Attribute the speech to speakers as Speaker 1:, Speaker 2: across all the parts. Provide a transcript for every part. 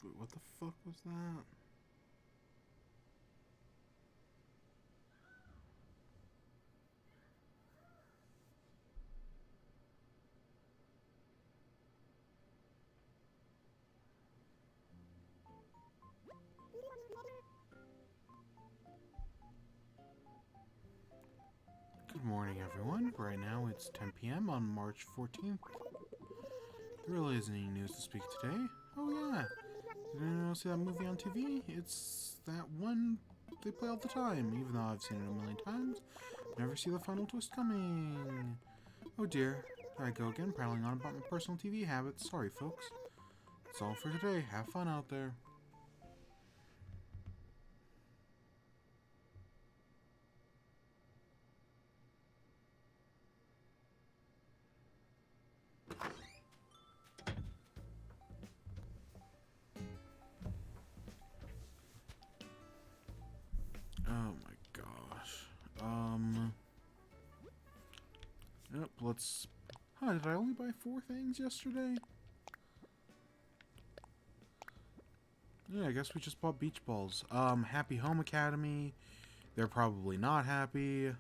Speaker 1: Wait, what the fuck was that? Good morning, everyone. Right now it's 10 p.m. on March 14th. There really isn't any news to speak today. Oh yeah, did anyone see that movie on TV? It's that one they play all the time, even though I've seen it a million times. Never see the final twist coming. Oh dear, there I go again, prattling on about my personal TV habits. Sorry, folks. That's all for today. Have fun out there. Oh my gosh. Yep, let's... Huh, did I only buy 4 things yesterday? Yeah, I guess we just bought beach balls. Happy Home Academy. They're probably not happy.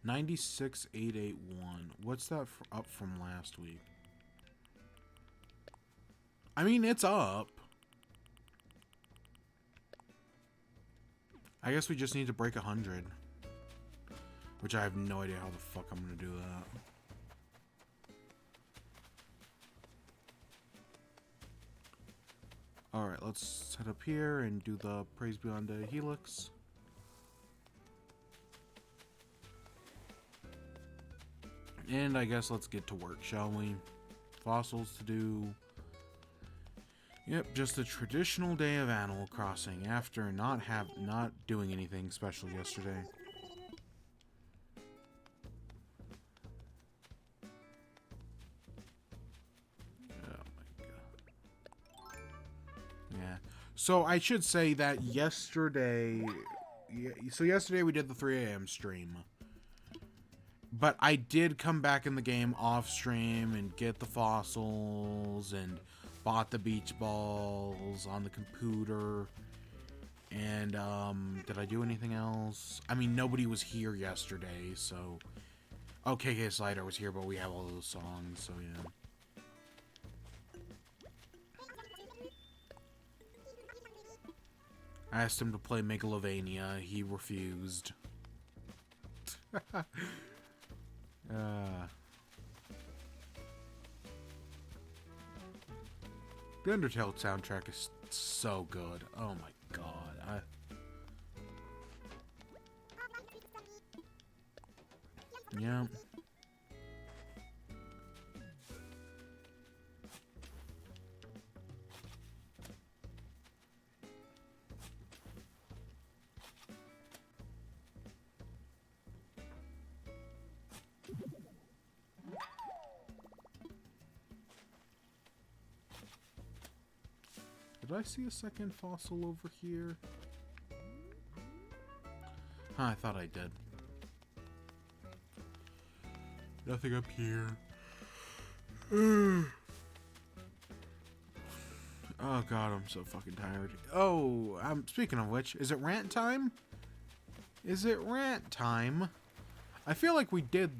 Speaker 1: 96,881. What's that up from last week? I mean, it's up. I guess we just need to break 100. Which I have no idea how the fuck I'm gonna do that. Alright, let's head up here and do the Praise Beyond the Helix. And I guess let's get to work, shall we? Fossils to do. Yep, just a traditional day of Animal Crossing after not doing anything special yesterday. Yeah. So I should say that yesterday... So yesterday we did the 3 a.m. stream. But I did come back in the game off stream and get the fossils and bought the beach balls on the computer. And, did I do anything else? I mean, nobody was here yesterday, so... Oh, KK Slider was here, but we have all those songs, so yeah. I asked him to play Megalovania. He refused. The Undertale soundtrack is so good. Oh my god. Yeah. Did I see a second fossil over here? Huh, I thought I did. Nothing up here. Oh god, I'm so fucking tired. Oh, speaking of which, is it rant time? Is it rant time? I feel like we did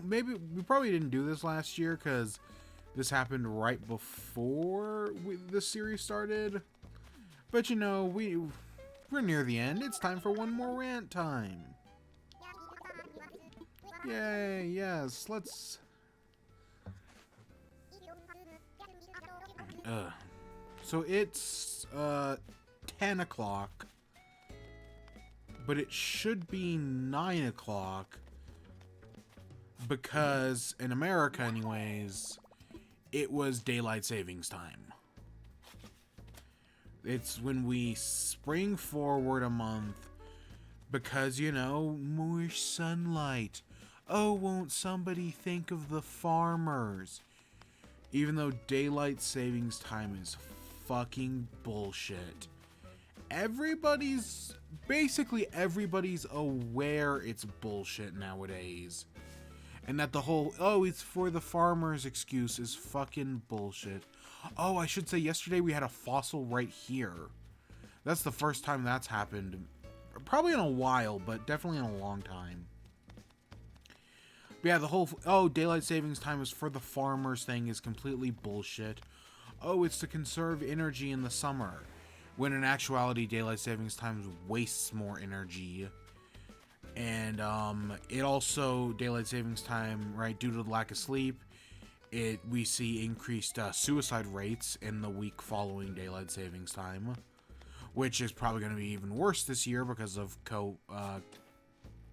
Speaker 1: maybe we probably didn't do this last year because this happened right before this series started. But you know, we're near the end. It's time for one more rant time. Yay, yes, let's... So it's 10 o'clock, but it should be 9 o'clock because in America anyways, it was daylight savings time. It's when we spring forward a month because, you know, more sunlight. Oh, won't somebody think of the farmers? Even though daylight savings time is fucking bullshit. Basically everybody's aware it's bullshit nowadays. And that the whole, oh, it's for the farmers excuse is fucking bullshit. Oh, I should say yesterday we had a fossil right here. That's the first time that's happened. Probably in a while, but definitely in a long time. But yeah, the whole, oh, daylight savings time is for the farmers thing is completely bullshit. Oh, it's to conserve energy in the summer. When in actuality, daylight savings time wastes more energy. And it also, daylight savings time, right, due to the lack of sleep, we see increased suicide rates in the week following daylight savings time, which is probably going to be even worse this year because of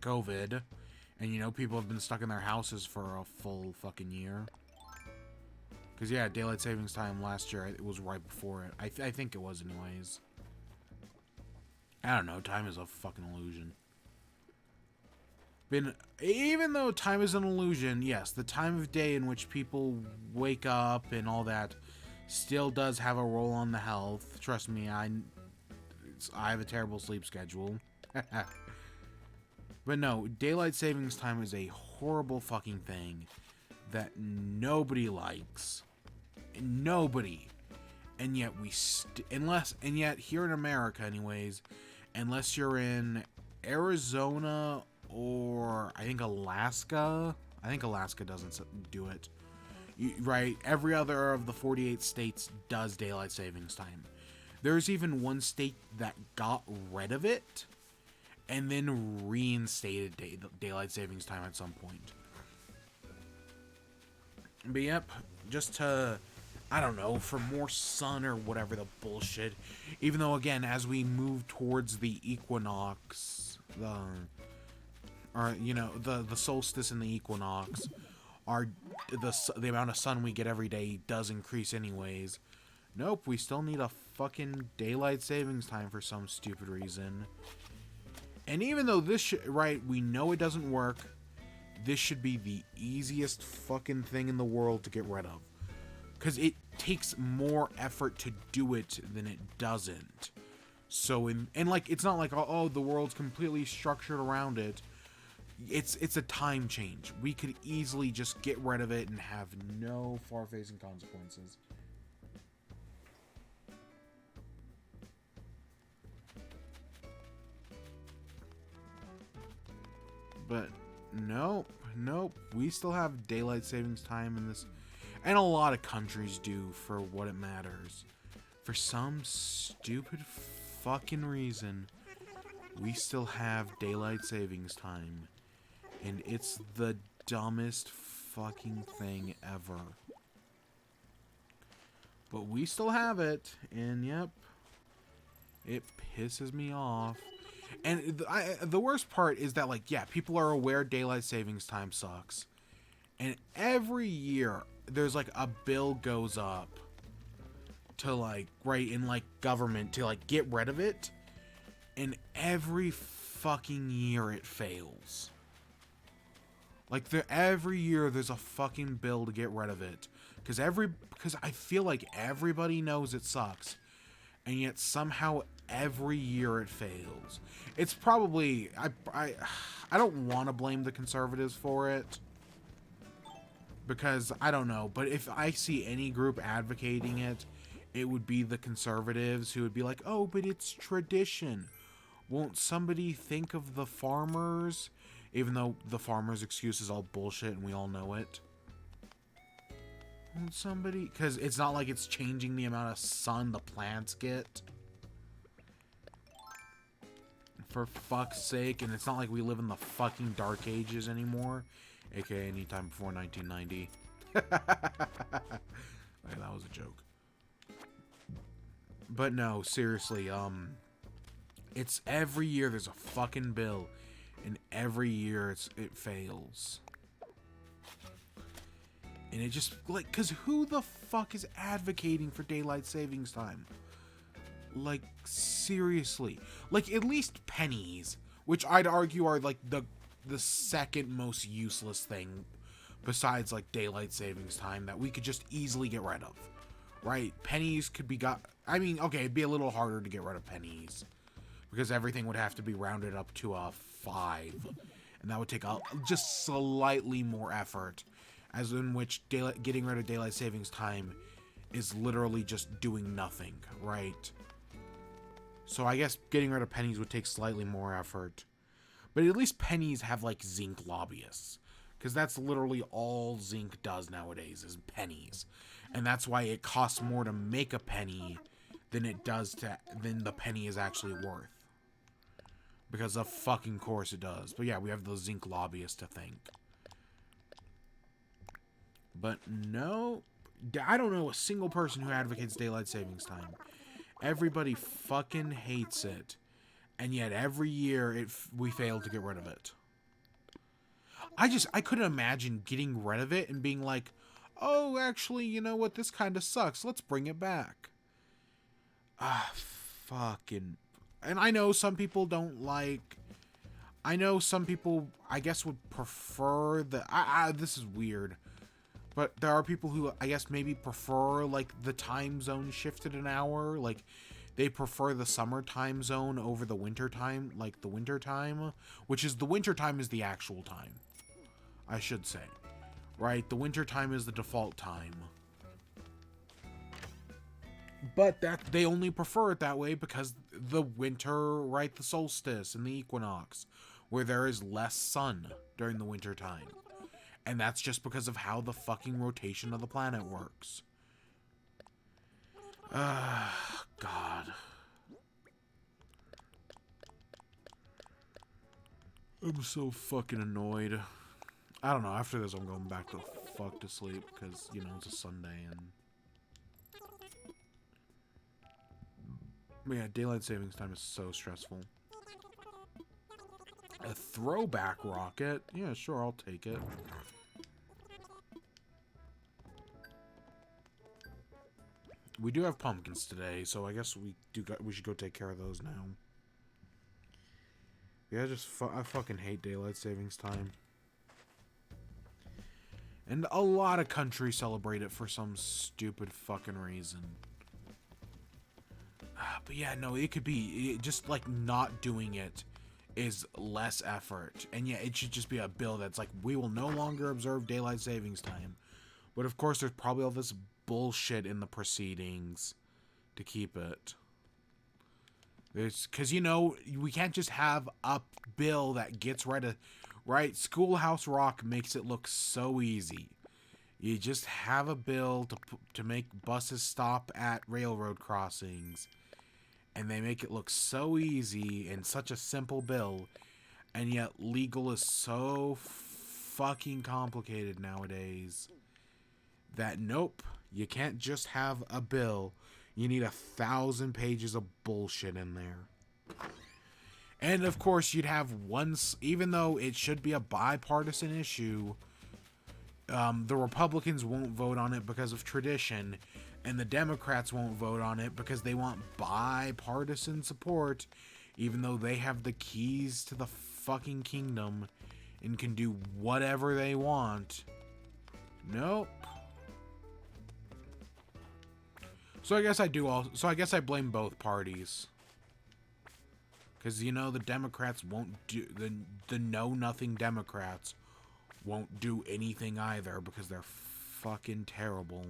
Speaker 1: COVID. And, you know, people have been stuck in their houses for a full fucking year. Because, yeah, daylight savings time last year, it was right before it. I think it was anyways. I don't know, time is a fucking illusion. Even though time is an illusion, yes, the time of day in which people wake up and all that still does have a role on the health. Trust me, I have a terrible sleep schedule. But no, daylight savings time is a horrible fucking thing that nobody likes. Nobody. And yet and yet here in America anyways, unless you're in Arizona or I think Alaska. I think Alaska doesn't do it. Right? Every other of the 48 states does daylight savings time. There's even one state that got rid of it and then reinstated daylight savings time at some point. But yep, just to, I don't know, for more sun or whatever the bullshit. Even though, again, as we move towards the equinox, the solstice and the equinox, the amount of sun we get every day does increase anyways. Nope, we still need a fucking daylight savings time for some stupid reason. And even though we know it doesn't work, this should be the easiest fucking thing in the world to get rid of. Because it takes more effort to do it than it doesn't. So, it's not like, oh, the world's completely structured around it. It's a time change. We could easily just get rid of it and have no far-facing consequences. But nope. We still have daylight savings time in this, and a lot of countries do for what it matters. For some stupid fucking reason, we still have daylight savings time. And it's the dumbest fucking thing ever. But we still have it, and yep, it pisses me off. And the worst part is that, people are aware daylight savings time sucks. And every year, there's, a bill goes up to, in government to, get rid of it. And every fucking year it fails. Every year there's a fucking bill to get rid of it. Because I feel like everybody knows it sucks. And yet somehow every year it fails. It's probably, I don't want to blame the conservatives for it. Because, I don't know, but if I see any group advocating it, it would be the conservatives who would be like, oh, but it's tradition. Won't somebody think of the farmers? Even though the farmers' excuse is all bullshit and we all know it. Won't somebody... Because it's not like it's changing the amount of sun the plants get. For fuck's sake. And it's not like we live in the fucking dark ages anymore. AKA anytime before 1990. That was a joke. But no, seriously, it's every year there's a fucking bill. And every year it fails. And it just, because who the fuck is advocating for daylight savings time? Seriously. At least pennies, which I'd argue are, the second most useless thing besides, daylight savings time that we could just easily get rid of. Right? Pennies could be okay, it'd be a little harder to get rid of pennies. Because everything would have to be rounded up to a 5. and that would take just slightly more effort, as in which getting rid of daylight savings time is literally just doing nothing, right? So I guess getting rid of pennies would take slightly more effort. But at least pennies have, like, zinc lobbyists. Because that's literally all zinc does nowadays, is pennies. And that's why it costs more to make a penny than than the penny is actually worth. Because of fucking course it does. But yeah, we have those zinc lobbyists to thank. But no, I don't know a single person who advocates daylight savings time. Everybody fucking hates it. And yet every year we fail to get rid of it. I couldn't imagine getting rid of it and being like, oh, actually, you know what, this kind of sucks. Let's bring it back. Fucking. And I know some people don't like. I know some people, I guess, would prefer this is weird. But there are people who, I guess, maybe prefer, like, the time zone shifted an hour. Like, they prefer the summer time zone over the winter time, like the winter time, which is the winter time is the actual time, I should say. Right? The winter time is the default time. But they only prefer it that way because the winter, right, the solstice and the equinox, where there is less sun during the winter time. And that's just because of how the fucking rotation of the planet works. God. I'm so fucking annoyed. I don't know, after this I'm going back to fuck to sleep, because, you know, it's a Sunday, and... But yeah, daylight savings time is so stressful. A throwback rocket? Yeah, sure, I'll take it. We do have pumpkins today, so I guess we should go take care of those now. Yeah, I fucking hate daylight savings time. And a lot of countries celebrate it for some stupid fucking reason. But yeah, no, it could be just like not doing it is less effort. And yeah, it should just be a bill that's like, we will no longer observe daylight savings time. But of course, there's probably all this bullshit in the proceedings to keep it. Because, you know, we can't just have a bill that gets rid of... Right? Schoolhouse Rock makes it look so easy. You just have a bill to make buses stop at railroad crossings. And they make it look so easy and such a simple bill. And yet legal is so fucking complicated nowadays. That nope, you can't just have a bill. You need 1,000 pages of bullshit in there. And of course, you'd have even though it should be a bipartisan issue, the Republicans won't vote on it because of tradition, and the Democrats won't vote on it because they want bipartisan support, even though they have the keys to the fucking kingdom and can do whatever they want. Nope. So I guess I blame both parties. Because, you know, the Democrats won't do... The know-nothing Democrats won't do anything either because they're fucking terrible.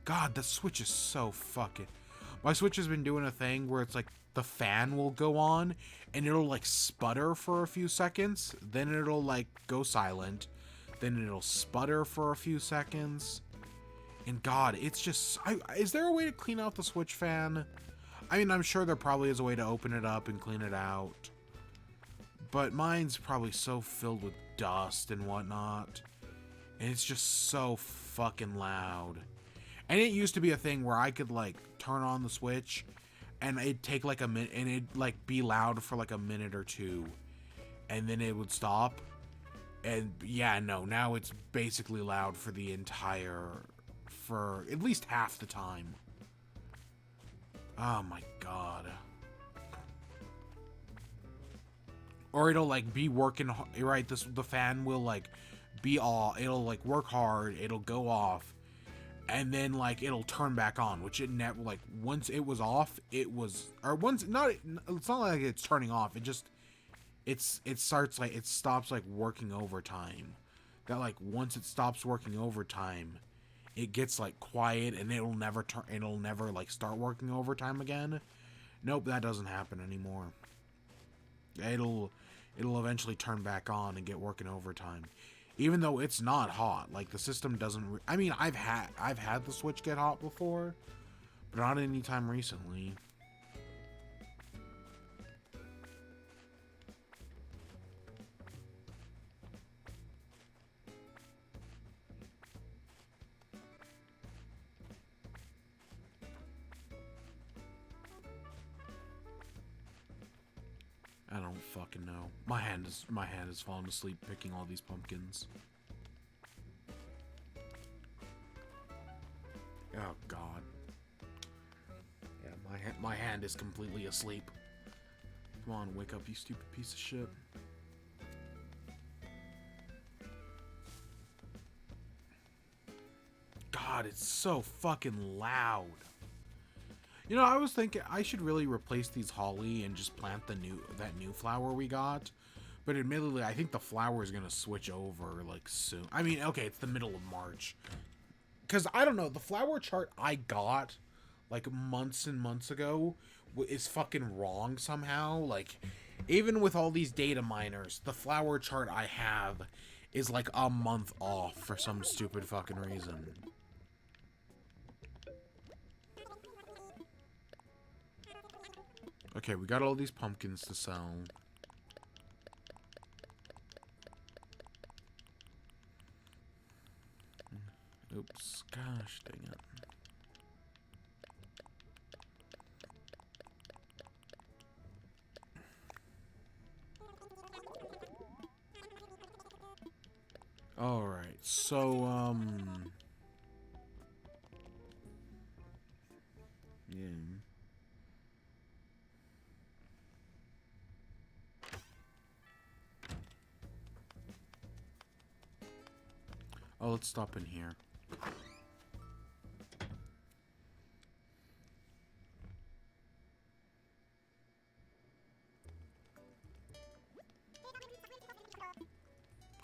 Speaker 1: God, the Switch is so fucking... My Switch has been doing a thing where it's like the fan will go on and it'll like sputter for a few seconds. Then it'll like go silent. Then it'll sputter for a few seconds. And God, it's just... is there a way to clean out the Switch fan? I mean, I'm sure there probably is a way to open it up and clean it out. But mine's probably so filled with dust and whatnot. And it's just so fucking loud. And it used to be a thing where I could, like, turn on the Switch and it'd take, like, a minute, and it'd, like, be loud for, like, a minute or two. And then it would stop. And, yeah, no, now it's basically loud for the entire... for at least half the time. Oh, my God. Or it'll, like, be working... Right, the fan will, like, be all... It'll, like, work hard. It'll go off. and then like it'll turn back on, which it never, like once it was off, it was, or once not, it's not like it's turning off. It just it starts like it stops like working overtime. That like once it stops working overtime, it gets like quiet and it'll never turn. It'll never like start working overtime again. Nope, that doesn't happen anymore. It'll eventually turn back on and get working overtime, even though it's not hot. Like the system doesn't. I mean, I've had the Switch get hot before, but not anytime recently. I don't fucking know. My hand is falling asleep picking all these pumpkins. Oh god. Yeah, my hand is completely asleep. Come on, wake up, you stupid piece of shit. God, it's so fucking loud. You know, I was thinking I should really replace these holly and just plant that new flower we got. But admittedly, I think the flower is gonna switch over like soon. I mean, okay, it's the middle of March. Cause I don't know, the flower chart I got like months and months ago is fucking wrong somehow. Like, even with all these data miners, the flower chart I have is like a month off for some stupid fucking reason. Okay, we got all these pumpkins to sell. Oops, gosh dang it. Alright, so, yeah. Oh, let's stop in here.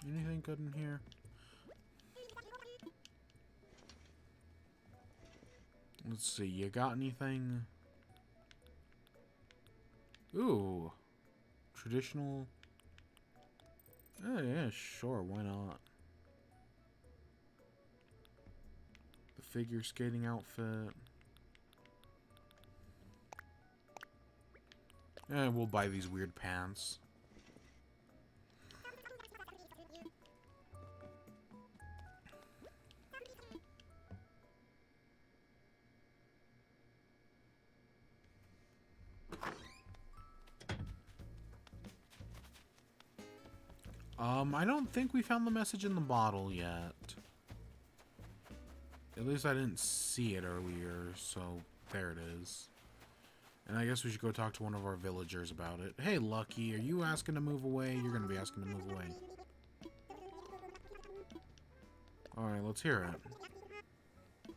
Speaker 1: Anything good in here? Let's see, you got anything? Ooh. Traditional. Oh, yeah, sure, why not? The figure skating outfit. Eh, we'll buy these weird pants. I don't think we found the message in the bottle yet. At least I didn't see it earlier, so there it is. And I guess we should go talk to one of our villagers about it. Hey, Lucky, are you asking to move away? You're going to be asking to move away. Alright, let's hear it.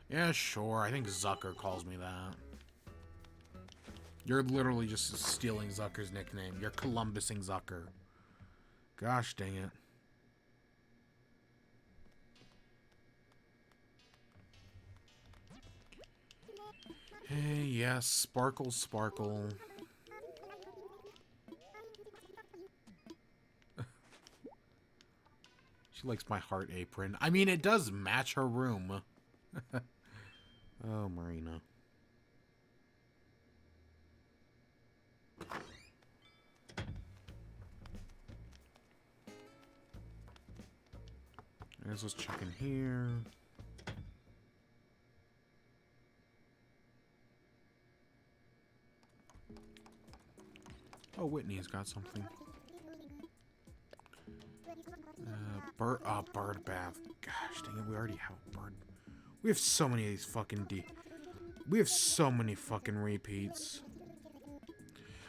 Speaker 1: Yeah, sure. I think Zucker calls me that. You're literally just stealing Zucker's nickname. You're Columbusing Zucker. Gosh dang it. Hey, yes, Sparkle, Sparkle. She likes my heart apron. I mean, it does match her room. Oh, Marina. I guess let's check in here. Oh, Whitney's got something. Bird bath. Gosh dang it, we already have a bird. We have so many of these fucking we have so many fucking repeats.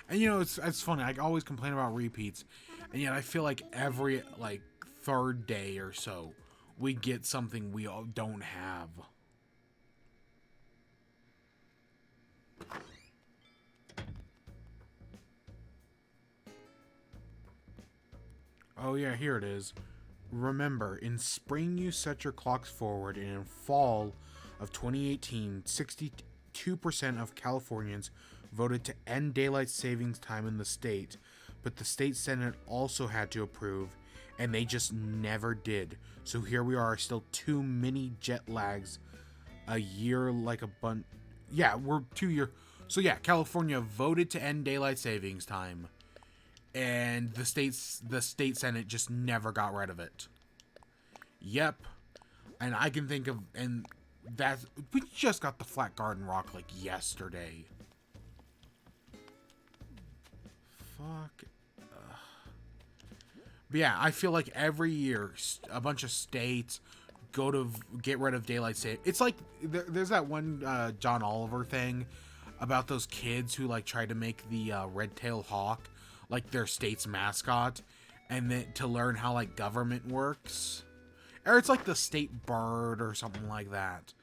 Speaker 1: And you know, it's funny, I always complain about repeats, and yet I feel like every, like, third day or so, we get something we all don't have. Oh yeah, here it is. Remember, in spring you set your clocks forward, and in fall of 2018, 62% of Californians voted to end daylight savings time in the state, but the state Senate also had to approve, and they just never did. So here we are, still too many jet lags, a year like a bun. Yeah, we're 2 year. So yeah, California voted to end daylight savings time, and the state Senate just never got rid of it. Yep, and I can think of, and that's, we just got the Flat Garden Rock like yesterday. Fuck. But yeah, I feel like every year a bunch of states go to get rid of daylight saving. It's like there's that one John Oliver thing about those kids who like tried to make the red-tailed hawk like their state's mascot, and then to learn how like government works, or it's like the state bird or something like that.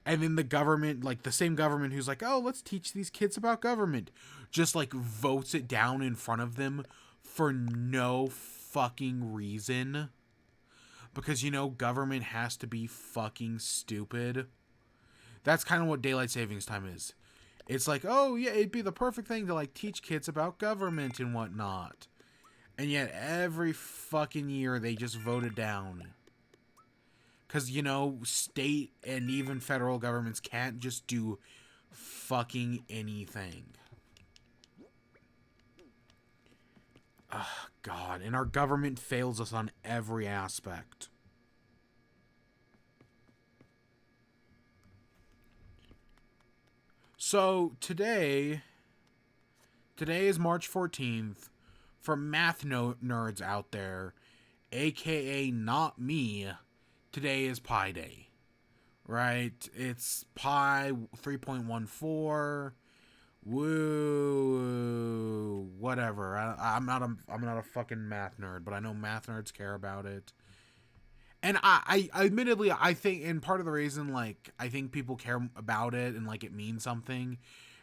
Speaker 1: And then the government, like the same government who's like, oh, let's teach these kids about government, just like votes it down in front of them for no fucking reason. Because, you know, government has to be fucking stupid. That's kind of what daylight savings time is. It's like, oh yeah, it'd be the perfect thing to like teach kids about government and whatnot. And yet every fucking year they just vote it down. Because, you know, state and even federal governments can't just do fucking anything. Oh, God. And our government fails us on every aspect. So, today is March 14th. For math nerds out there, aka not me, today is Pi Day, right? It's Pi 3.14. Woo, whatever. I'm not a fucking math nerd, but I know math nerds care about it. And I admittedly, I think, and part of the reason, like, I think people care about it and, like, it means something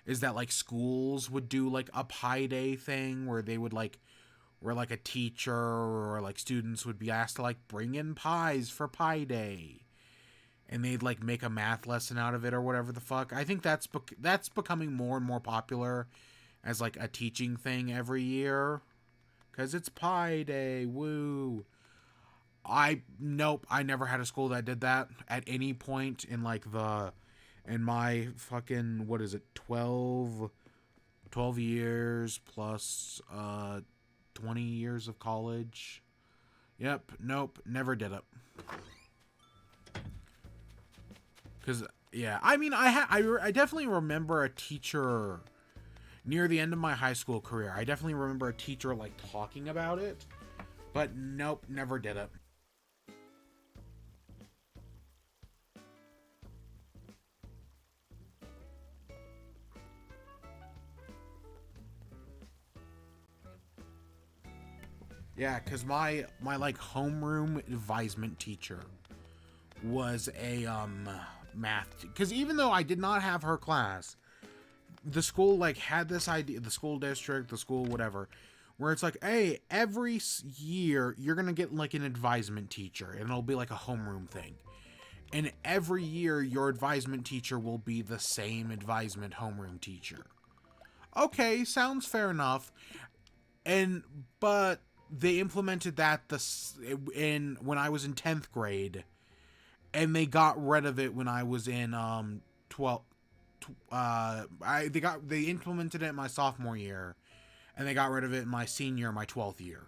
Speaker 1: is that, like, schools would do, like, a Pi Day thing where they would, like, where, like, a teacher or, like, students would be asked to, like, bring in pies for Pi Day. And they'd, like, make a math lesson out of it or whatever the fuck. I think that's becoming more and more popular as, like, a teaching thing every year. Because it's Pi Day, woo. Nope, I never had a school that did that at any point in like in my fucking, what is it, 12 years plus 20 years of college. Yep, nope, never did it. Cuz yeah, I mean I definitely remember a teacher near the end of my high school career. I definitely remember a teacher like talking about it, but nope, never did it. Yeah, because my like homeroom advisement teacher was a math, because even though I did not have her class, the school like had this idea, the school district, the school, whatever, where it's like, hey, every year you're gonna get like an advisement teacher, and it'll be like a homeroom thing, and every year your advisement teacher will be the same advisement homeroom teacher. Okay, sounds fair enough. But they implemented that in when I was in 10th grade, and they got rid of it when I was in 12. They implemented it in my sophomore year, and they got rid of it in my senior, my 12th year.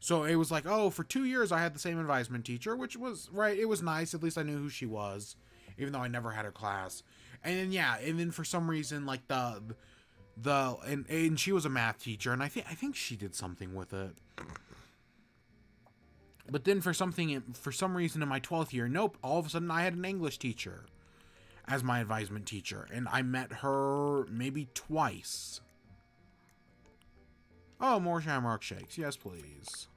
Speaker 1: So it was like, oh, for 2 years I had the same advisement teacher, which was right. It was nice. At least I knew who she was, even though I never had her class. And then yeah, and then for some reason, like and she was a math teacher, and I think she did something with it. But then for some reason in my 12th year, nope, all of a sudden I had an English teacher as my advisement teacher, and I met her maybe twice. Oh, more Shamrock Shakes. Yes, please.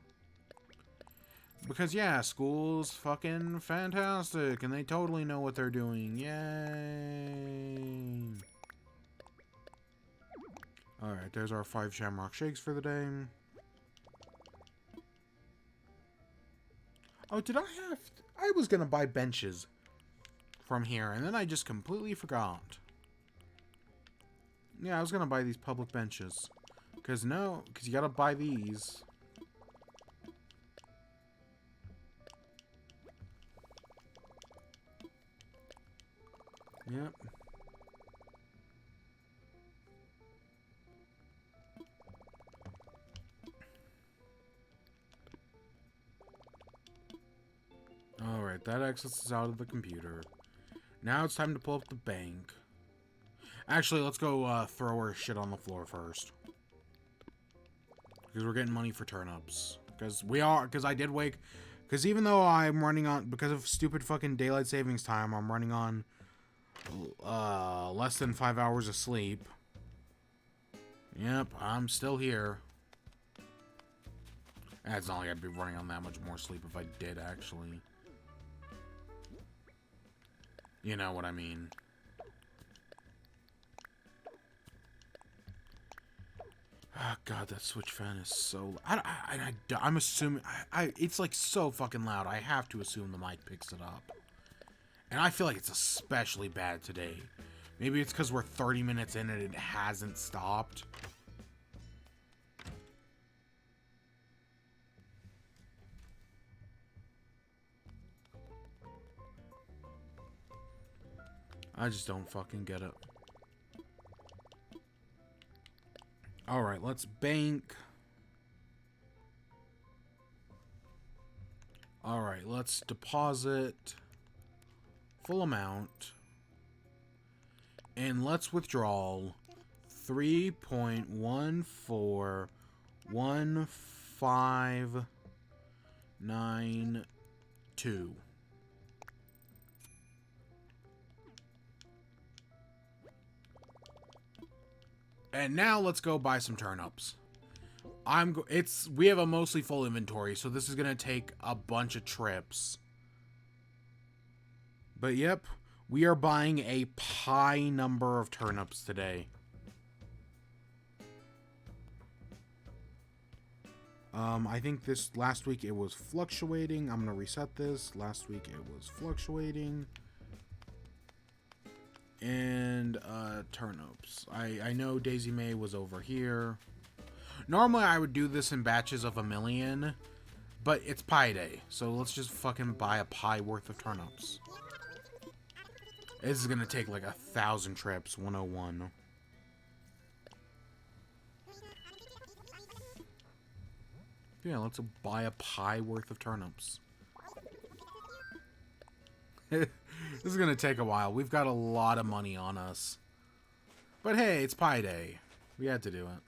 Speaker 1: Because, yeah, school's fucking fantastic, and they totally know what they're doing. Yay! Alright, there's our 5 Shamrock Shakes for the day. Oh, did I have... I was gonna buy benches from here, and then I just completely forgot. Yeah, I was gonna buy these public benches. Because you gotta buy these. Yep. Alright, that exits us out of the computer. Now it's time to pull up the bank. Actually, let's go throw our shit on the floor first. Because we're getting money for turnips. Because I did wake... Because even though I'm running on... Because of stupid fucking daylight savings time, I'm running on less than 5 hours of sleep. Yep, I'm still here. It's not like I'd be running on that much more sleep if I did, actually. You know what I mean. Oh, God, that switch fan is so... I'm assuming... it's, like, so fucking loud. I have to assume the mic picks it up. And I feel like it's especially bad today. Maybe it's because we're 30 minutes in and it hasn't stopped. I just don't fucking get it. Alright, let's bank. Alright, let's deposit full amount. And let's withdraw 3.141,592. And now let's go buy some turnips. We have a mostly full inventory, so this is gonna take a bunch of trips. But yep, we are buying a high number of turnips today. I think this last week it was fluctuating. I'm gonna reset this. Last week it was fluctuating. And turnips. I know Daisy May was over here. Normally I would do this in batches of 1,000,000, but it's pie day, so let's just fucking buy a pie worth of turnips. This is gonna take like 1,000 trips. 101. Yeah, let's buy a pie worth of turnips. This is gonna take a while. We've got a lot of money on us. But hey, it's pie day. We had to do it.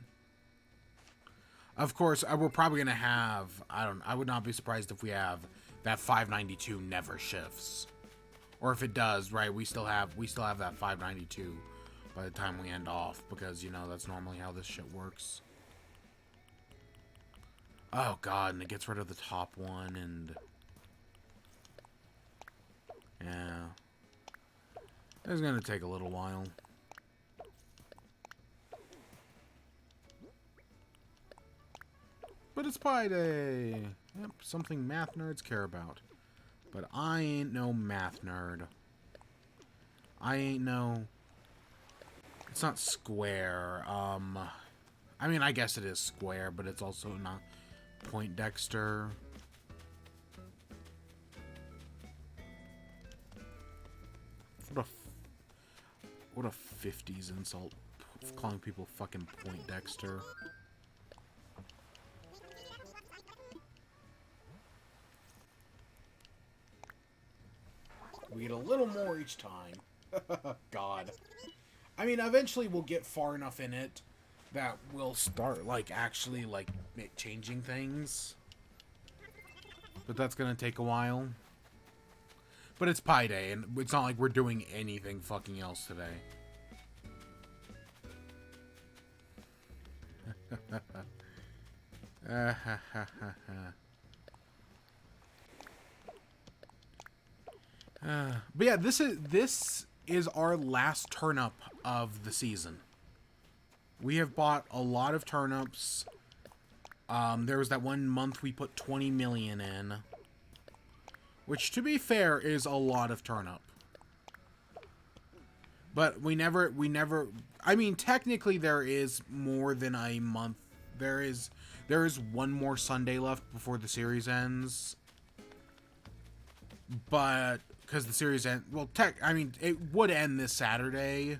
Speaker 1: Of course, we're probably gonna have... I would not be surprised if we have that 592 never shifts. Or if it does, right, we still have that 592 by the time we end off. Because, you know, that's normally how this shit works. Oh, God, and it gets rid of the top one, and... Yeah. It's gonna take a little while. But it's pie day! Yep, something math nerds care about. But I ain't no math nerd. I ain't no... It's not square. I mean, I guess it is square, but it's also not Poindexter. What a 50s insult. Calling people fucking Poindexter. We get a little more each time. God. I mean, eventually we'll get far enough in it that we'll start, like, actually, like, changing things. But that's gonna take a while. But it's pie day, and it's not like we're doing anything fucking else today. But yeah, this is our last turnip of the season. We have bought a lot of turnips. There was that one month we put 20 million in, which, to be fair, is a lot of turnip. But we never, I mean, technically there is more than a month. There is one more Sunday left before the series ends. But, because the series end, well, I mean, it would end this Saturday.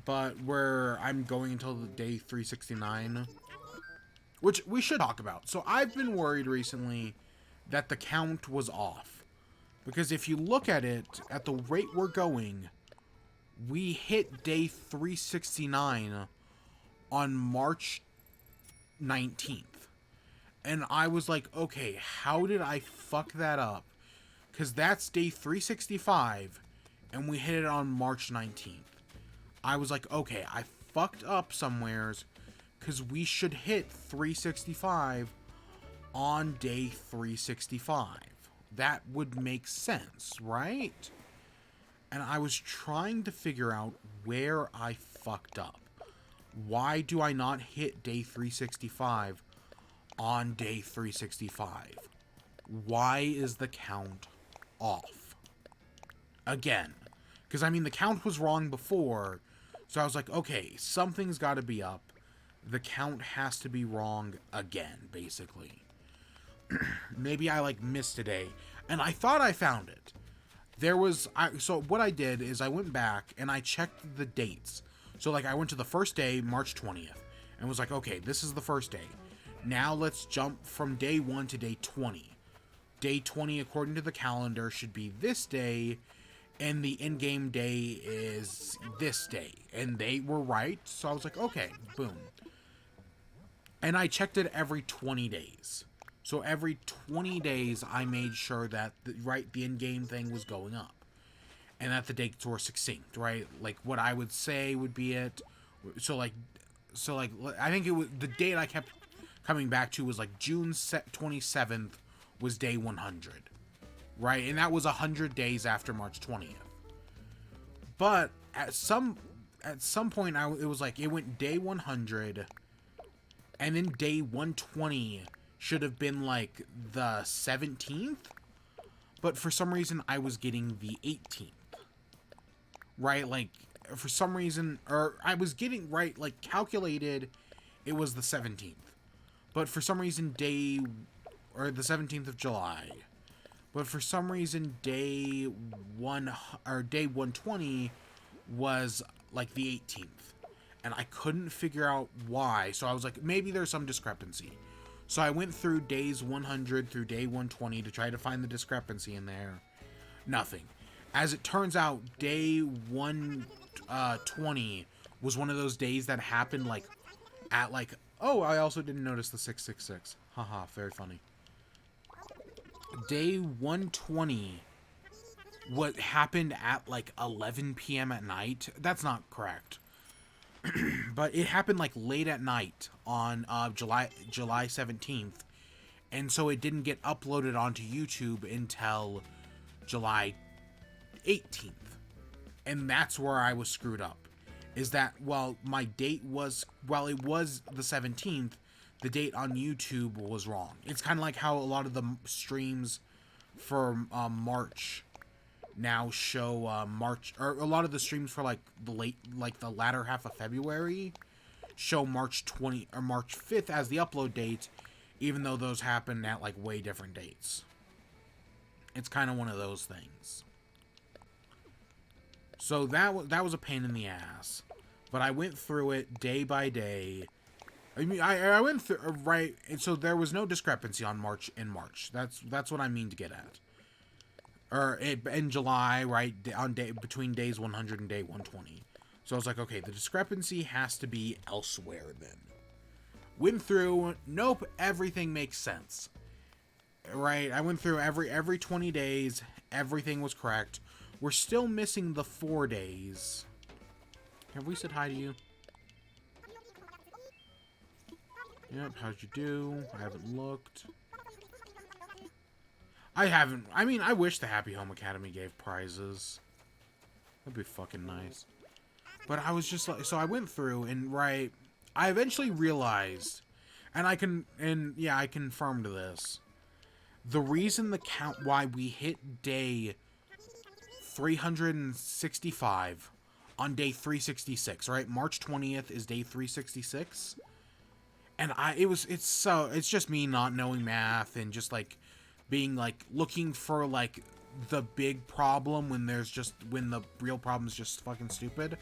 Speaker 1: But I'm going until the day 369. Which we should talk about. So I've been worried recently that the count was off. Because if you look at it, at the rate we're going, we hit day 369 on March 19th. And I was like, okay, how did I fuck that up? Because that's day 365, and we hit it on March 19th. I was like, okay, I fucked up somewheres, because we should hit 365 on day 365. That would make sense, right? And I was trying to figure out where I fucked up. Why do I not hit day 365 on day 365? Why is the count off? Again. Because, I mean, the count was wrong before. So I was like, okay, something's got to be up. The count has to be wrong again, basically. Maybe I, like, missed a day. And I thought I found it. So what I did is I went back and I checked the dates. So, like, I went to the first day, March 20th. And was like, okay, this is the first day. Now let's jump from day 1 to day 20. Day 20, according to the calendar, should be this day. And the in-game day is this day. And they were right. So I was like, okay, boom. And I checked it every 20 days. So every 20 days, I made sure that the in-game thing was going up. And that the dates were succinct, right? Like, what I would say would be it. So, I think it was, the date I kept coming back to was, like, June 27th was day 100. Right? And that was 100 days after March 20th. But at some point, it was like, it went day 100, and then day 120 should have been, like, the 17th, but for some reason, I was getting the 18th, right? Like, for some reason, or I was getting, right, like, calculated, it was the 17th, but for some reason, the 17th of July, but for some reason, day 120 was, like, the 18th, and I couldn't figure out why, so I was like, maybe there's some discrepancy. So I went through days 100 through day 120 to try to find the discrepancy in there. Nothing. As it turns out, day 120 was one of those days that happened, like, at, like, oh, I also didn't notice the 666. Haha, very funny. Day 120, what happened at, like, 11 p.m. at night. That's not correct. But it happened, like, late at night on July 17th, and so it didn't get uploaded onto YouTube until July 18th, and that's where I was screwed up. Is that, well, my date was, while it was the 17th, the date on YouTube was wrong. It's kind of like how a lot of the streams for March now show March, or a lot of the streams for, like, the latter half of February show March 20 or March 5th as the upload date, even though those happen at, like, way different dates. It's kind of one of those things. So that was a pain in the ass, but I went through it day by day. I mean, I went through, right, and so there was no discrepancy on March. That's what I mean to get at. Or in July, right, between days 100 and day 120. So I was like, okay, the discrepancy has to be elsewhere then. Went through, nope, everything makes sense. Right, I went through every 20 days, everything was correct. We're still missing the 4 days. Have we said hi to you? Yep, how'd you do? I haven't looked. I haven't. I mean, I wish the Happy Home Academy gave prizes. That'd be fucking nice. But I was just like, so I went through and right, I eventually realized, and yeah, I confirmed this. The reason the count, why we hit day 365 on day 366, right? March 20th is day 366. And it's just me not knowing math and just like being like looking for like the big problem when the real problem is just fucking stupid.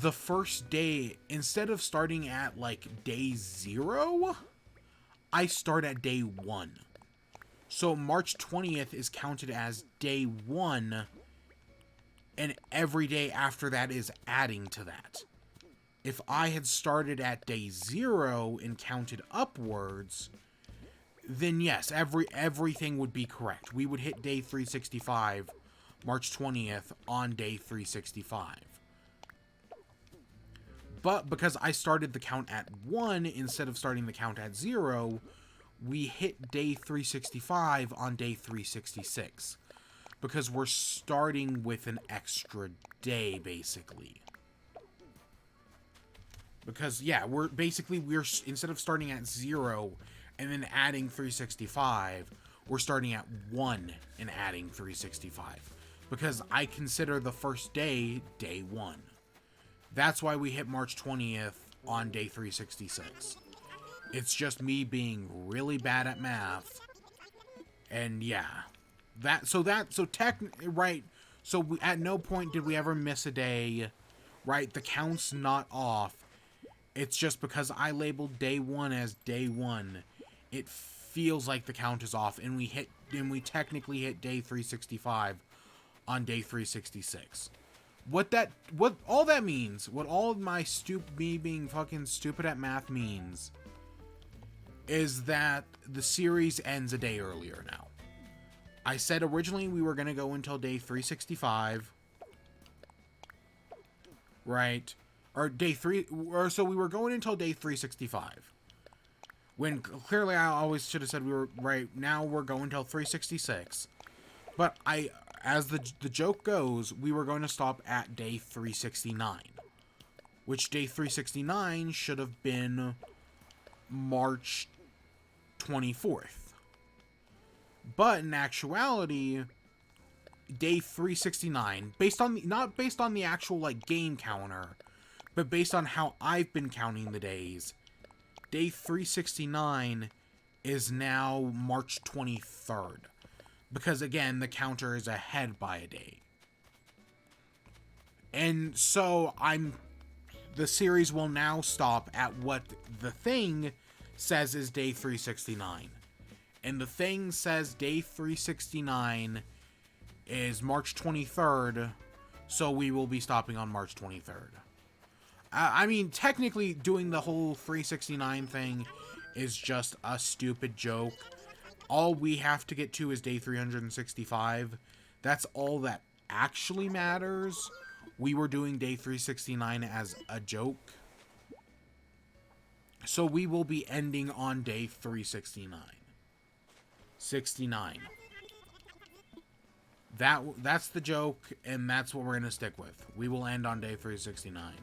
Speaker 1: The first day, instead of starting at like day 0, I start at day 1. So March 20th is counted as day 1, and every day after that is adding to that. If I had started at day 0 and counted upwards, then yes, everything would be correct. We would hit day 365, March 20th, on day 365. But because I started the count at 1 instead of starting the count at 0, we hit day 365 on day 366. Because we're starting with an extra day, basically. Because, yeah, we're instead of starting at 0 and then adding 365, we're starting at 1 and adding 365. Because I consider the first day, day 1. That's why we hit March 20th on day 366. It's just me being really bad at math. And yeah. So at no point did we ever miss a day, right? The count's not off. It's just because I labeled day 1 as day 1, it feels like the count is off, and we technically hit day 365 on day 366. What all that means, what all of me being fucking stupid at math means, is that the series ends a day earlier now. I said originally we were going to go until day 365, right? Or day 3, or so we were going until day 365. When clearly I always should have said we were, right, now we're going till 366. But as the joke goes, we were going to stop at day 369. Which day 369 should have been March 24th. But in actuality, day 369, not based on the actual like game counter, but based on how I've been counting the days, day 369 is now March 23rd. Because again, the counter is ahead by a day. And so the series will now stop at what the thing says is day 369. And the thing says day 369 is March 23rd, so we will be stopping on March 23rd. I mean, technically, doing the whole 369 thing is just a stupid joke. All we have to get to is day 365. That's all that actually matters. We were doing day 369 as a joke. So we will be ending on day 369. 69. That's the joke, and that's what we're going to stick with. We will end on day 369.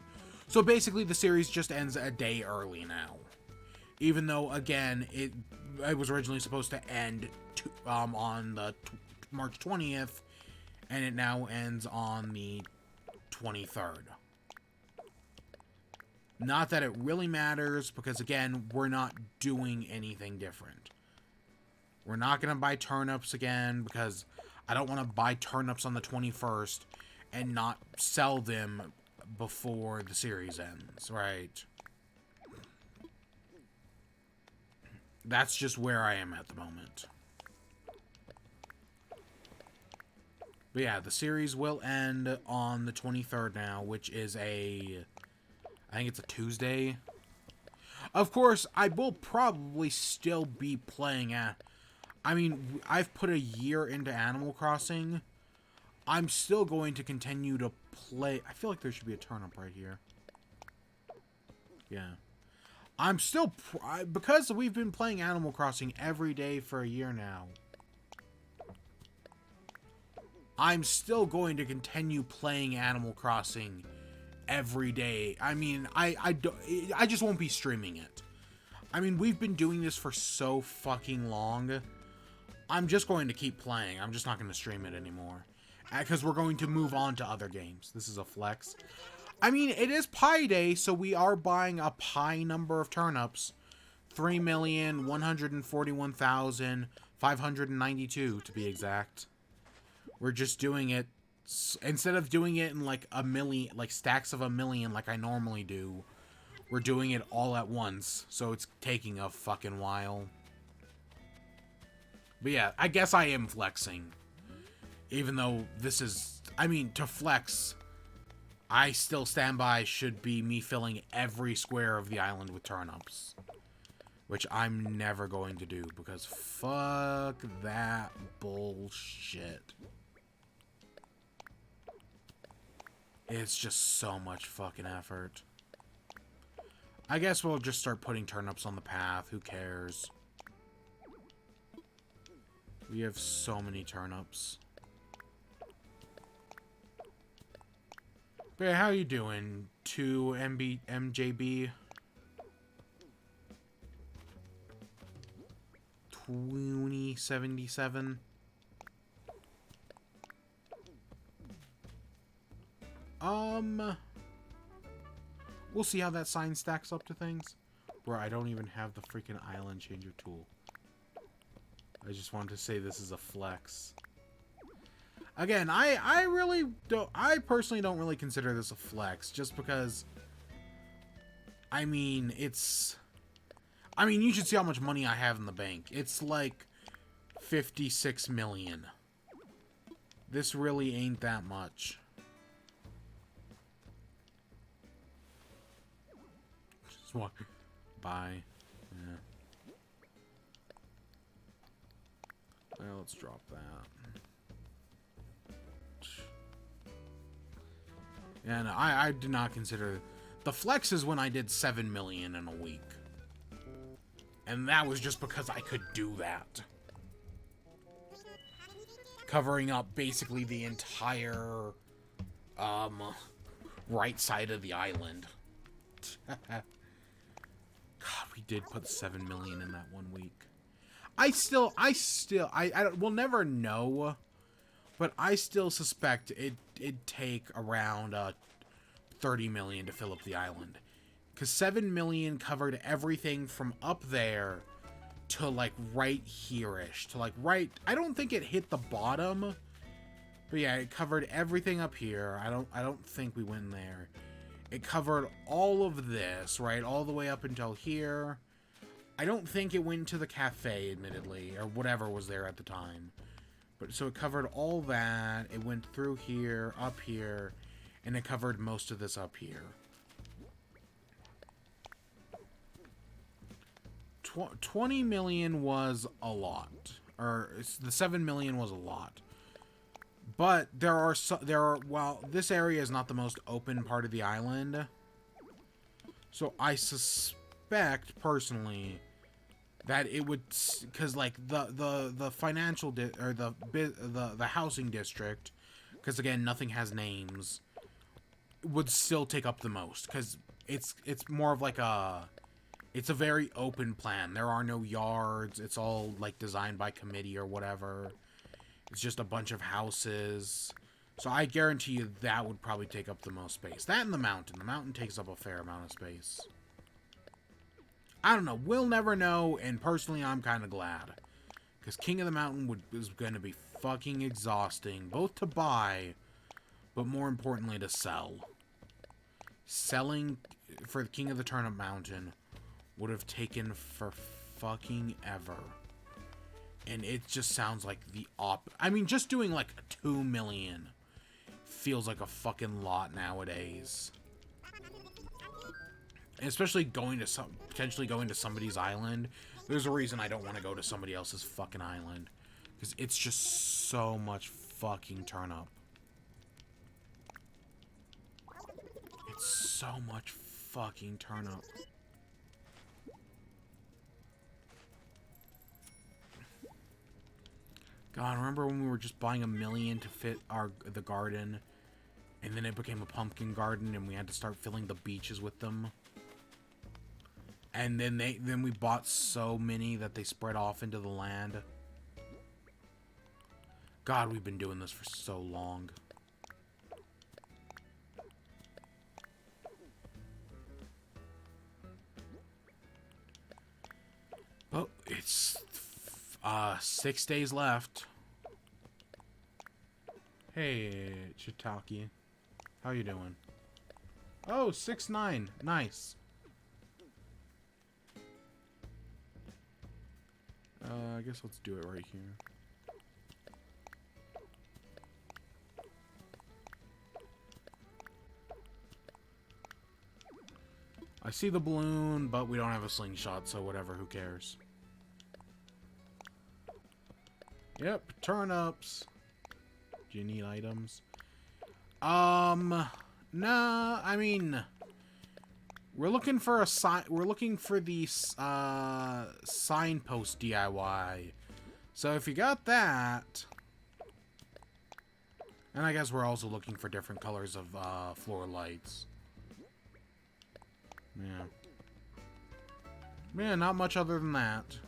Speaker 1: So basically, the series just ends a day early now. Even though, again, it was originally supposed to end on the March 20th, and it now ends on the 23rd. Not that it really matters, because again, we're not doing anything different. We're not going to buy turnips again, because I don't want to buy turnips on the 21st and not sell them before the series ends, right? That's just where I am at the moment. But yeah, the series will end on the 23rd now, which is I think it's a Tuesday. Of course, I will probably still be playing I mean, I've put a year into Animal Crossing. I'm still going to continue to play. I feel like there should be a turnip right here. Yeah. I'm still, because we've been playing Animal Crossing every day for a year now. I'm still going to continue playing Animal Crossing every day. I mean, I just won't be streaming it. I mean, we've been doing this for so fucking long. I'm just going to keep playing. I'm just not going to stream it anymore. Because we're going to move on to other games. This is a flex. I mean, it is Pi Day, so we are buying a pi number of turnips. 3,141,592 to be exact. We're just doing it, instead of doing it in like a million, like stacks of a million like I normally do, we're doing it all at once, so it's taking a fucking while. But yeah, I guess I am flexing. Even though this is, I mean, to flex, I still stand by should be me filling every square of the island with turnips. Which I'm never going to do, because fuck that bullshit. It's just so much fucking effort. I guess we'll just start putting turnips on the path. Who cares? We have so many turnips. But how you doing, 2MJB? 2077. We'll see how that sign stacks up to things. Where I don't even have the freaking island changer tool. I just wanted to say this is a flex. Again, I really don't, I personally don't really consider this a flex, just because, I mean, it's, I mean, you should see how much money I have in the bank. It's like 56 million. This really ain't that much. Just walk by. Yeah. Well, let's drop that. And I do not consider, the flex is when I did 7 million in a week. And that was just because I could do that. Covering up basically the entire, right side of the island. God, we did put 7 million in that 1 week. We'll never know, but I still suspect it'd take around, 30 million to fill up the island. Because 7 million covered everything from up there to, like, right here-ish. To, like, right... I don't think it hit the bottom. But yeah, it covered everything up here. I don't think we went there. It covered all of this, right? All the way up until here. I don't think it went to the cafe, admittedly. Or whatever was there at the time. But so it covered all that. It went through here, up here. And it covered most of this up here. 20 million was a lot, or the 7 million was a lot, but well, this area is not the most open part of the island, so I suspect personally that it would, because like the financial or the housing district, because again nothing has names, would still take up the most, because it's more of like a, it's a very open plan. There are no yards. It's all, like, designed by committee or whatever. It's just a bunch of houses. So I guarantee you that would probably take up the most space. That and the mountain. The mountain takes up a fair amount of space. I don't know. We'll never know, and personally, I'm kind of glad. Because King of the Mountain is going to be fucking exhausting. Both to buy, but more importantly, to sell. Selling for the King of the Turnip Mountain would have taken for fucking ever. And it just sounds like the I mean, just doing like 2 million feels like a fucking lot nowadays. And especially potentially going to somebody's island. There's a reason I don't want to go to somebody else's fucking island. Because it's just so much fucking turnip. It's so much fucking turnip. God, remember when we were just buying 1,000,000 to fit the garden, and then it became a pumpkin garden, and we had to start filling the beaches with them. And then we bought so many that they spread off into the land. God, we've been doing this for so long. Oh, it's 6 days left. Hey, Chitaki. How you doing? Oh, 6-9. Nice. I guess let's do it right here. I see the balloon, but we don't have a slingshot, so whatever, who cares? Yep, turnips. Do you need items? Nah, I mean, we're looking for a sign. We're looking for the signpost DIY. So if you got that, and I guess we're also looking for different colors of floor lights. Yeah. Yeah, not much other than that.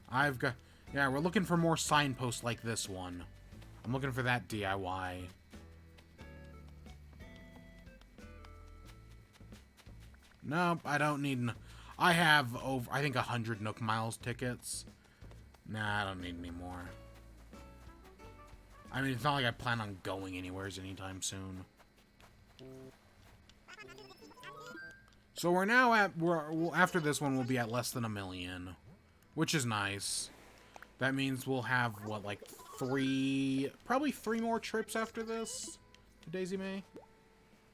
Speaker 1: I've got... Yeah, we're looking for more signposts like this one. I'm looking for that DIY. Nope, I don't need... I have over, I think, 100 Nook Miles tickets. Nah, I don't need any more. I mean, it's not like I plan on going anywhere anytime soon. So we're now at... after this one, we'll be at less than 1,000,000. Which is nice. That means we'll have, what, like, probably 3 more trips after this to Daisy May.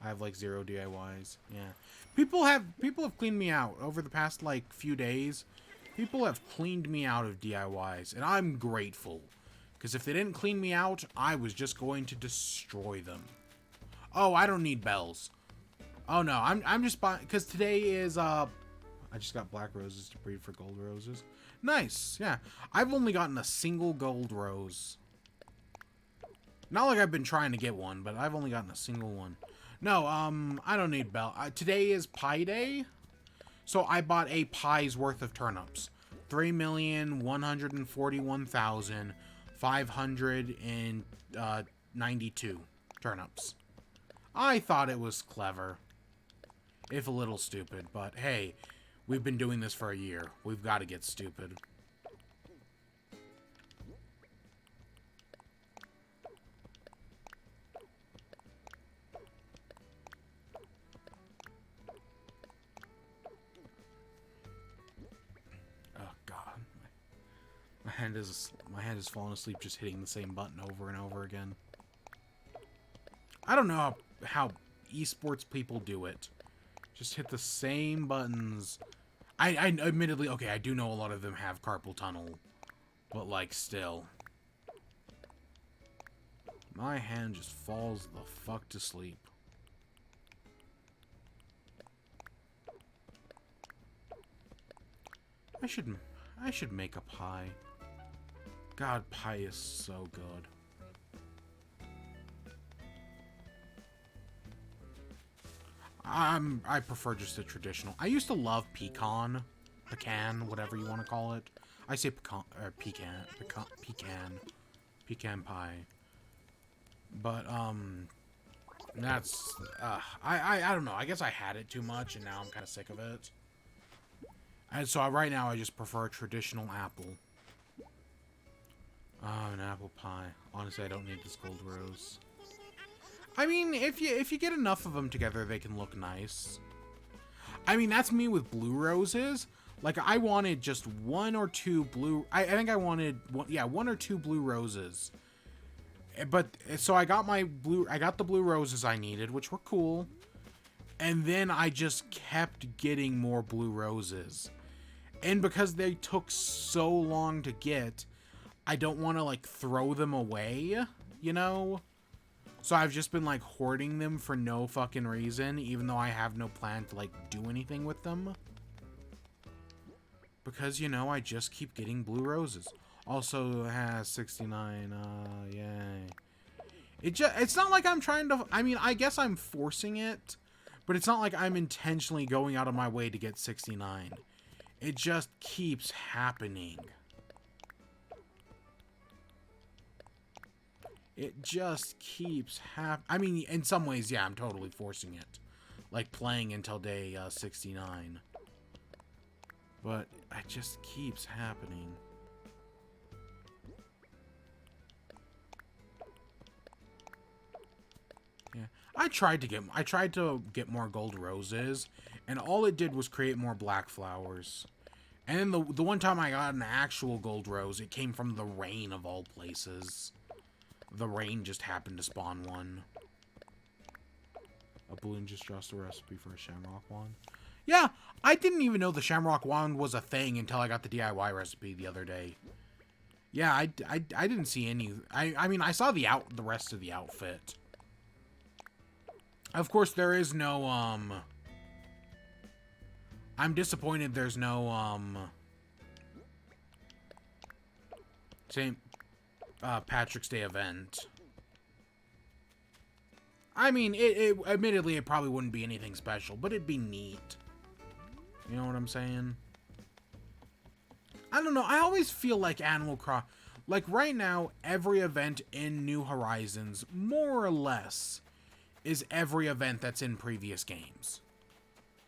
Speaker 1: I have, like, 0 DIYs. Yeah. People have cleaned me out over the past, like, few days. People have cleaned me out of DIYs, and I'm grateful. Because if they didn't clean me out, I was just going to destroy them. Oh, I don't need bells. Oh, no, I'm just buying... Because today is, I just got black roses to breed for gold roses. Nice, yeah. I've only gotten a single gold rose. Not like I've been trying to get one, but I've only gotten a single one. No, I don't need bell. Today is pie day, so I bought a pie's worth of turnips. 3,141,592 turnips. I thought it was clever. If a little stupid, but hey, we've been doing this for a year. We've got to get stupid. Oh God, my hand is falling asleep just hitting the same button over and over again. I don't know how esports people do it. Just hit the same buttons. I admittedly, okay, I do know a lot of them have carpal tunnel, but like still. My hand just falls the fuck to sleep. I should make a pie. God, pie is so good. I prefer just a traditional. I used to love pecan, whatever you want to call it. I say pecan pie. But that's I don't know. I guess I had it too much, and now I'm kind of sick of it. And so right now I just prefer a traditional apple. Oh, an apple pie. Honestly, I don't need this gold rose. I mean, if you get enough of them together, they can look nice. I mean, that's me with blue roses. Like, I wanted just 1 or 2 blue... I think I wanted... 1 or 2 blue roses. But, so I got the blue roses I needed, which were cool. And then I just kept getting more blue roses. And because they took so long to get, I don't want to, like, throw them away, you know? So I've just been, like, hoarding them for no fucking reason, even though I have no plan to, like, do anything with them. Because, you know, I just keep getting blue roses. Also has 69. Yay. It's not like I'm trying to... I mean, I guess I'm forcing it, but it's not like I'm intentionally going out of my way to get 69. It just keeps happening. It just keeps I mean, in some ways, yeah, I'm totally forcing it. Like playing until day 69. But it just keeps happening. Yeah, I tried to get more gold roses, and all it did was create more black flowers. And then the one time I got an actual gold rose, it came from the rain of all places. The rain just happened to spawn one. A balloon just drops a recipe for a shamrock wand. Yeah, I didn't even know the shamrock wand was a thing until I got the DIY recipe the other day. Yeah, I didn't see any. I mean, I saw the rest of the outfit. Of course, there is no, I'm disappointed there's no, St. Patrick's Day event. I mean, admittedly, it probably wouldn't be anything special, but it'd be neat. You know what I'm saying? I don't know, I always feel like Animal Crossing, like right now, every event in New Horizons, more or less, is every event that's in previous games.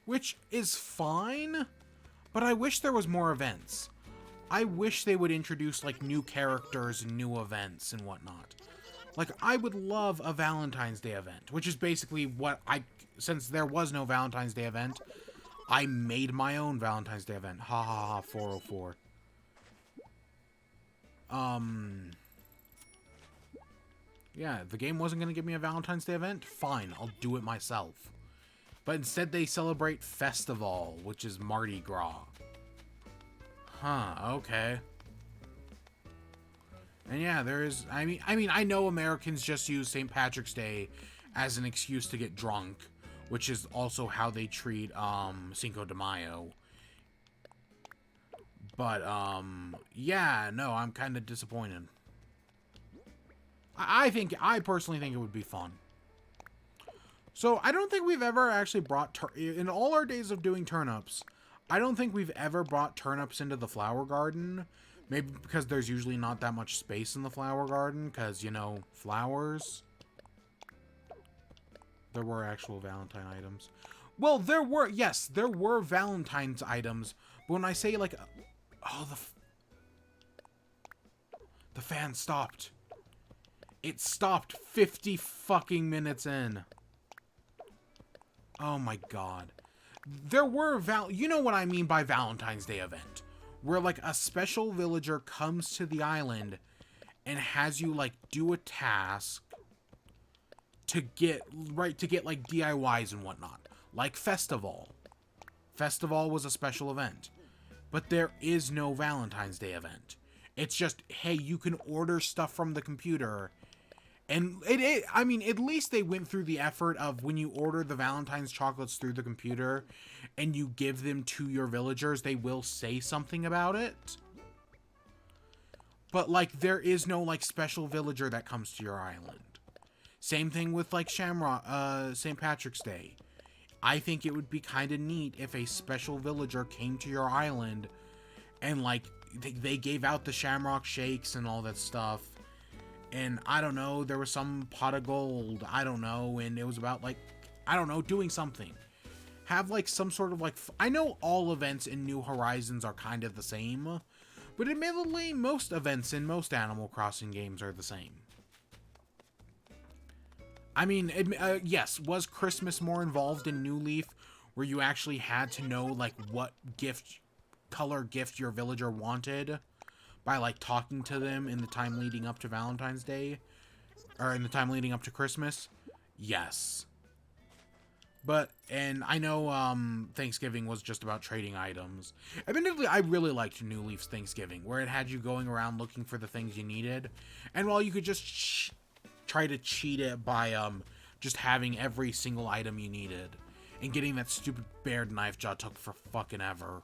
Speaker 1: Which is fine, but I wish there was more events. I wish they would introduce, like, new characters and new events and whatnot. Like, I would love a Valentine's Day event, which is basically what since there was no Valentine's Day event, I made my own Valentine's Day event. Ha ha ha, 404. Yeah, the game wasn't going to give me a Valentine's Day event? Fine, I'll do it myself. But instead they celebrate Festival, which is Mardi Gras. Huh, okay. And yeah, there is... I mean, I know Americans just use St. Patrick's Day as an excuse to get drunk, which is also how they treat Cinco de Mayo. But, yeah, no, I'm kind of disappointed. I personally think it would be fun. So, I don't think we've ever actually brought... in all our days of doing turnips, I don't think we've ever brought turnips into the flower garden. Maybe because there's usually not that much space in the flower garden, because, you know, flowers. There were actual Valentine items. Well, there were Valentine's items, but when I say, like... Oh, the fan stopped. It stopped 50 fucking minutes in. Oh my god. There were you know what I mean by Valentine's Day event. Where, like, a special villager comes to the island and has you, like, do a task to get, like, DIYs and whatnot. Like Festival. Festival was a special event. But there is no Valentine's Day event. It's just, hey, you can order stuff from the computer. And I mean, at least they went through the effort of when you order the Valentine's chocolates through the computer and you give them to your villagers, they will say something about it. But, like, there is no, like, special villager that comes to your island. Same thing with, like, Shamrock, St. Patrick's Day. I think it would be kind of neat if a special villager came to your island and, like, they gave out the Shamrock Shakes and all that stuff. And, I don't know, there was some pot of gold, I don't know, and it was about, like, I don't know, doing something. Have, like, some sort of, like, I know all events in New Horizons are kind of the same, but admittedly, most events in most Animal Crossing games are the same. I mean, yes, was Christmas more involved in New Leaf, where you actually had to know, like, what color gift your villager wanted by, like, talking to them in the time leading up to Valentine's Day, or in the time leading up to Christmas? Yes. But, and I know, Thanksgiving was just about trading items. Admittedly, I really liked New Leaf's Thanksgiving, where it had you going around looking for the things you needed, and while you could just try to cheat it by, just having every single item you needed, and getting that stupid bared knife jaw took for fucking ever.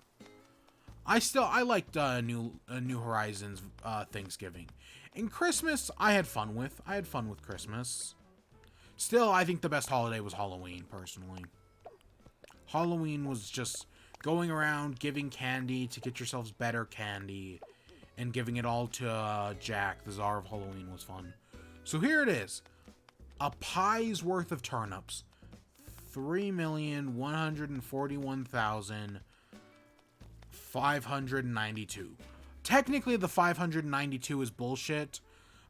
Speaker 1: I liked New Horizons Thanksgiving. And Christmas, I had fun with. I had fun with Christmas. Still, I think the best holiday was Halloween, personally. Halloween was just going around giving candy to get yourselves better candy, and giving it all to Jack, the Czar of Halloween, was fun. So here it is. A pie's worth of turnips. 3,141,592. Technically, the 592 is bullshit,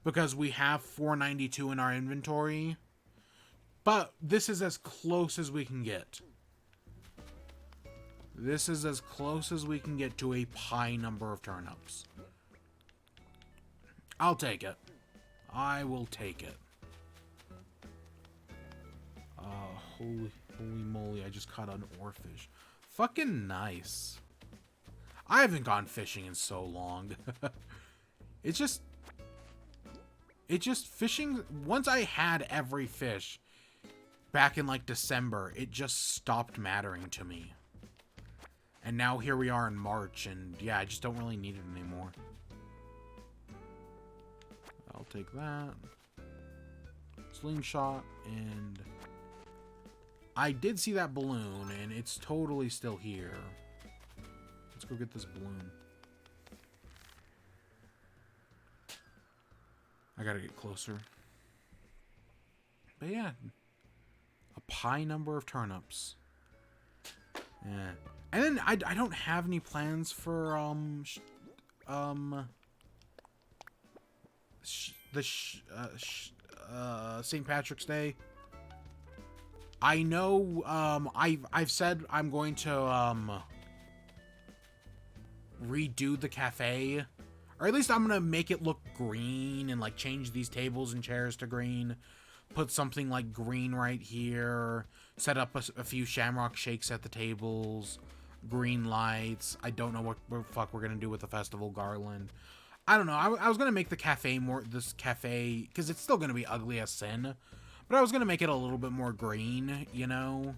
Speaker 1: because we have 492 in our inventory. But this is as close as we can get. This is as close as we can get to a pie number of turnips. I'll take it. I will take it. Holy moly, I just caught an oarfish. Fucking nice. I haven't gone fishing in so long. It's just fishing, once I had every fish back in like December, it just stopped mattering to me. And now here we are in March, and yeah, I just don't really need it anymore. I'll take that. Slingshot, and I did see that balloon, and it's totally still here. Let's go get this balloon. I gotta get closer. But yeah, a pie number of turnips. Yeah. And then I don't have any plans for St. Patrick's Day. I know I've said I'm going to redo the cafe, or at least I'm gonna make it look green and like change these tables and chairs to green. Put something like green right here. Set up a few Shamrock Shakes at the tables. Green lights. I don't know what the fuck we're gonna do with the festival garland. I don't know. I was gonna make the cafe because it's still gonna be ugly as sin, but I was gonna make it a little bit more green, you know.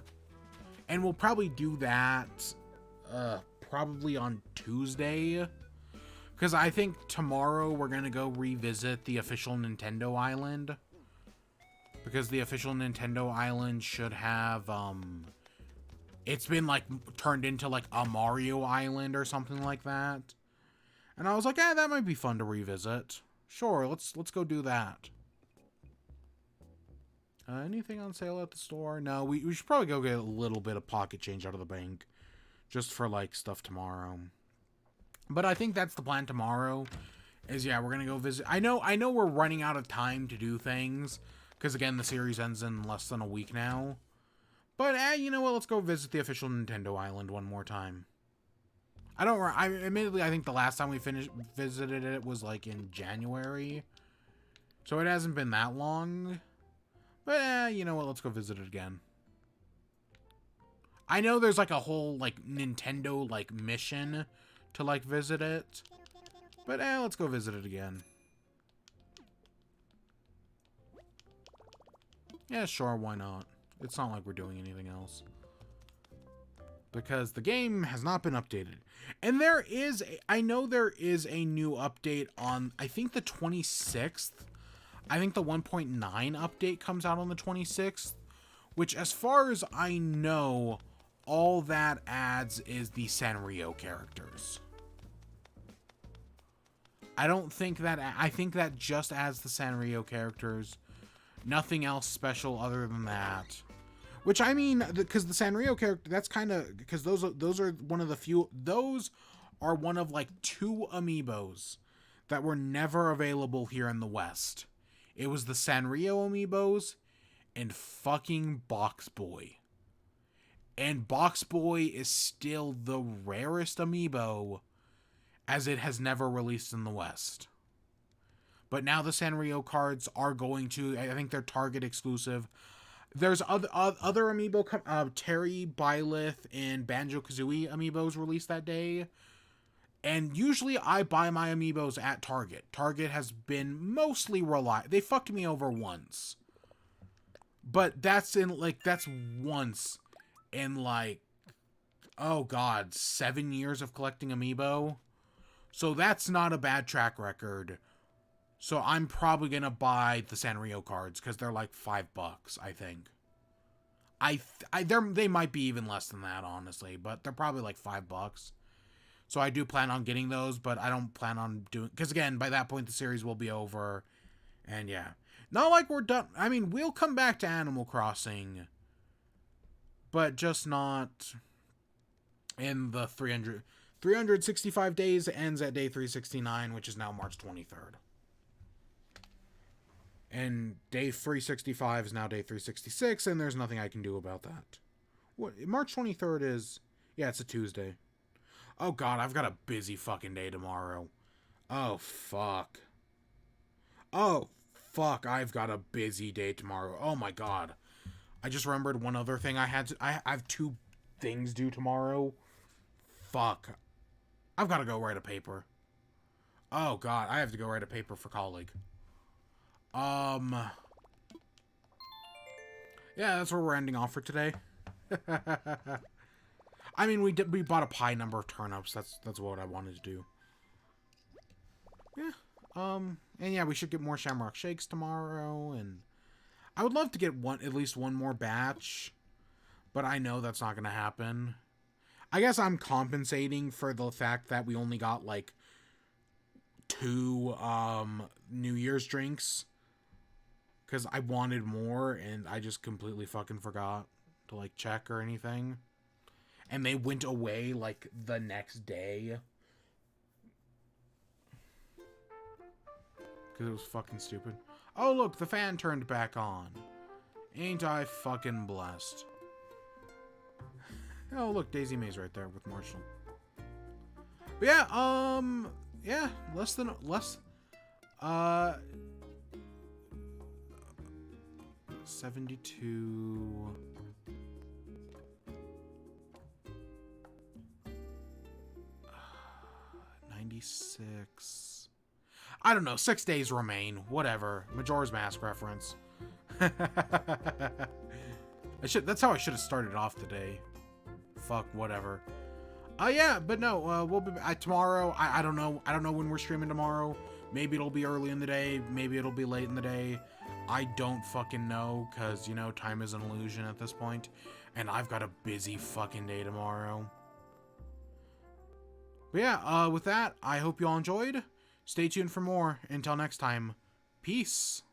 Speaker 1: And we'll probably do that probably on Tuesday, because I think tomorrow we're gonna go revisit the official Nintendo Island, because the official Nintendo Island should have it's been like turned into like a Mario Island or something like that. And I was like, that might be fun to revisit. Sure, let's go do that. Anything on sale at the store? No, we should probably go get a little bit of pocket change out of the bank, just for like stuff tomorrow. But I think that's the plan tomorrow. Is yeah, we're gonna go visit. I know we're running out of time to do things, because again, the series ends in less than a week now. But you know what? Let's go visit the official Nintendo Island one more time. Admittedly, I think the last time we visited it was like in January, so it hasn't been that long. But you know what? Let's go visit it again. I know there's like a whole like Nintendo like mission to like visit it, but let's go visit it again. Yeah, sure, why not? It's not like we're doing anything else. Because the game has not been updated. And I know there is a new update on, I think the 26th. I think the 1.9 update comes out on the 26th. Which, as far as I know, all that adds is the Sanrio characters. I think that just adds the Sanrio characters. Nothing else special other than that. Which, I mean, because the Sanrio character, that's kind of, because those are one of the few, those are one of like 2 amiibos that were never available here in the West. It was the Sanrio amiibos and fucking Box Boy. And Box Boy is still the rarest amiibo, as it has never released in the West. But now the Sanrio cards are going to, I think they're Target exclusive. There's other amiibo, Terry, Byleth, and Banjo-Kazooie amiibos released that day. And usually I buy my amiibos at Target. Target has been mostly reliable. They fucked me over once. But that's once in like oh god, 7 years of collecting amiibo. So that's not a bad track record. So I'm probably gonna buy the Sanrio cards because they're like $5, I think. They might be even less than that, honestly, but they're probably like $5. So I do plan on getting those, but I don't plan on doing, because again, by that point the series will be over, and yeah, not like we're done. I mean, we'll come back to Animal Crossing, but just not in the 365 days. Ends at day 369, which is now March 23rd. And day 365 is now day 366, and there's nothing I can do about that. What, March 23rd is... Yeah, it's a Tuesday. Oh god, I've got a busy fucking day tomorrow. Oh fuck. Oh fuck, I've got a busy day tomorrow. Oh my god. I just remembered one other thing I had to... I have 2 things due tomorrow. Fuck. I've got to go write a paper. Oh god, I have to go write a paper for colleague. Yeah, that's where we're ending off for today. I mean, we bought a pie number of turnips. That's what I wanted to do. Yeah. And yeah, we should get more Shamrock Shakes tomorrow, and I would love to get at least one more batch, but I know that's not gonna happen. I guess I'm compensating for the fact that we only got like 2 New Year's drinks, because I wanted more and I just completely fucking forgot to like check or anything. And they went away like the next day. Because it was fucking stupid. Oh look, the fan turned back on. Ain't I fucking blessed. Oh look, Daisy May's right there with Marshall. But yeah, less 72. 96. I don't know. 6 days remain. Whatever. Majora's Mask reference. That's how I should have started off today. Fuck. Whatever. Yeah, but no. We'll be tomorrow. I don't know. I don't know when we're streaming tomorrow. Maybe it'll be early in the day. Maybe it'll be late in the day. I don't fucking know, because you know time is an illusion at this point, and I've got a busy fucking day tomorrow. But yeah, with that, I hope you all enjoyed. Stay tuned for more. Until next time, peace.